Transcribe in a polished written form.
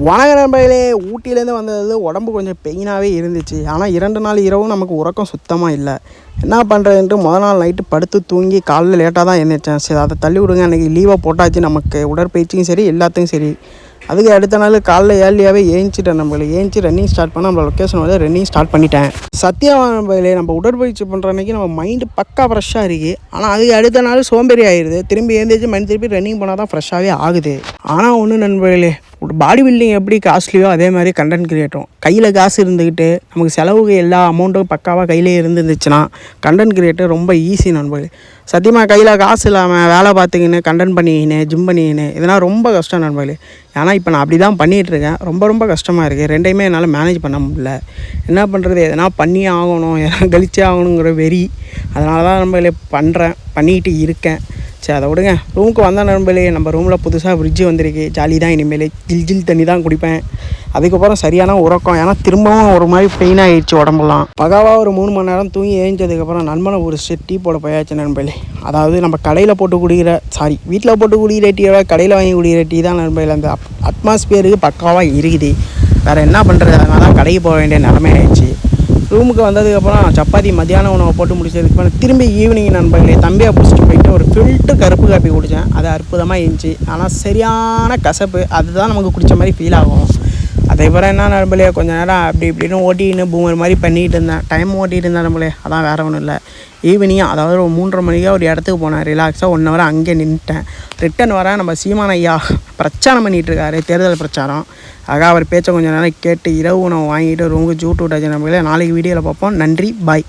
வணக்க நண்பர்களே, ஊட்டியிலேருந்து வந்தது உடம்பு கொஞ்சம் பெயினாகவே இருந்துச்சு. ஆனால் 2 நாள் இரவும் நமக்கு உறக்கம் சுத்தமாக இல்லை. என்ன பண்ணுறதுன்ட்டு நாள் நைட்டு படுத்து தூங்கி காலையில் லேட்டாக தான் எழுந்திரிச்சேன். சரி, அதை தள்ளி விடுங்க, அன்றைக்கி லீவாக போட்டாச்சு. நமக்கு உடற்பயிற்சியும் சரி எல்லாத்துக்கும் சரி. அதுக்கு அடுத்த நாள் காலைல ஏர்லியாகவே ஏஞ்சிட்டேன். ஏஞ்சி ரன்னிங் ஸ்டார்ட் பண்ண நம்ம லொக்கேஷன் வந்து ரன்னிங் ஸ்டார்ட் பண்ணிட்டேன். சத்தியமாக நண்பர்களே, நம்ம உடற்பயிற்சி பண்ணுற அன்றைக்கி நம்ம மைண்டு பக்கா ஃப்ரெஷ்ஷாக இருக்குது. ஆனால் அதுக்கு அடுத்த நாள் சோம்பேறி ஆகிடுது. திரும்பி எழுந்திரிச்சு மைண்ட் திருப்பி ரன்னிங் பண்ணால் தான் ஃப்ரெஷ்ஷாகவே ஆகுது. ஆனால் ஒன்று நண்பர்களே, பாடி பில்டிங் எப்படி காஸ்ட்லியோ அதே மாதிரி கண்டென்ட் கிரியேட்டரும். கையில் காசு இருந்துக்கிட்டு நமக்கு செலவுக்கு எல்லா அமௌண்ட்டும் பக்காவாக கையிலே இருந்துச்சுன்னா கண்டென்ட் கிரியேட்டர் ரொம்ப ஈஸி நண்பர்களே. சத்தியமாக கையில் காசு இல்லாமல் வேலை பார்த்துக்கின்னு கண்டென்ட் பண்ணிக்கின்னு ஜிம் பண்ணிக்கின்னு இதெல்லாம் ரொம்ப கஷ்டம் நண்பர்களே. ஏன்னா இப்போ நான் அப்படி தான் பண்ணிகிட்ருக்கேன். ரொம்ப கஷ்டமாக இருக்குது. ரெண்டையுமே என்னால் மேனேஜ் பண்ண முடியல. என்ன பண்ணுறது, எதனா பண்ணியே ஆகணும், எதனா கழிச்சே ஆகணுங்கிற வெறி. அதனால தான் நண்பர்களே பண்ணிக்கிட்டு இருக்கேன். சரி, அதை விடுங்க. ரூமுக்கு வந்த நண்பர்களே, நம்ம ரூமில் புதுசாக ஃப்ரிட்ஜு வந்திருக்கு. ஜாலி தான். இனிமேல் ஜில் தண்ணி தான் குடிப்பேன். அதுக்கப்புறம் சரியான உறக்கம். ஏன்னா திரும்பவும் ஒரு மாதிரி பெயின் ஆகிடுச்சு உடம்புலாம். பகாவாக ஒரு 3 மணி நேரம் தூங்கி ஏஞ்சதுக்கப்புறம் நண்பனை ஒரு டீ போட போயாச்சு நண்பர்களே. அதாவது நம்ம கடையில் போட்டு வீட்டில் போட்டு குடிக்கிற டீயோட கடையில் வாங்கி குடிக்கிற டீ தான் நண்பர்களே. அந்த அட்மாஸ்பியருக்கு பக்காவாக இருக்குது. வேறு என்ன பண்ணுறது, அதனால தான் கடைக்கு போக வேண்டிய நிலைமை ஆயிடுச்சு. ரூமுக்கு வந்ததுக்கப்புறம் சப்பாத்தி மத்தியான உணவை போட்டு முடிச்சதுக்கப்புறம் திரும்பி ஈவினிங் நண்பர்களே தம்பியை பிடிச்சிட்டு போயிட்டு ஒரு ஃபில்டர் கருப்பு காப்பி குடித்தேன். அது அற்புதமாக இருந்துச்சு. ஆனால் சரியான கசப்பு. அதுதான் நமக்கு குடித்த மாதிரி ஃபீல் ஆகும். அதேபோல் என்ன நண்பர்களே, கொஞ்சம் நேரம் அப்படி இப்படின்னு ஓட்டின்னு பூமர் மாதிரி பண்ணிகிட்டு இருந்தேன். டைம் ஓட்டிகிட்டு இருந்தேன் நண்பர்களே. அதான் வேறு ஒன்றும் இல்லை. ஈவினிங் அதாவது ஒரு 3:30 மணிக்காக ஒரு இடத்துக்கு போனேன். ரிலாக்ஸாக 1 ஹவர் அங்கே நின்றுட்டேன். ரிட்டன் வர நம்ம சீமான் ஐயா பிரச்சாரம் பண்ணிகிட்ருக்காரு, தேர்தல் பிரச்சாரம். ஆக அவர் பேச்சை கொஞ்சம் நேரம் கேட்டு இரவு உணவு வாங்கிட்டு ரூமுக்கு ஜூட்டு விட்டாச்சு நண்பர்களே. நாளைக்கு வீடியோவில் பார்ப்போம். நன்றி, பாய்.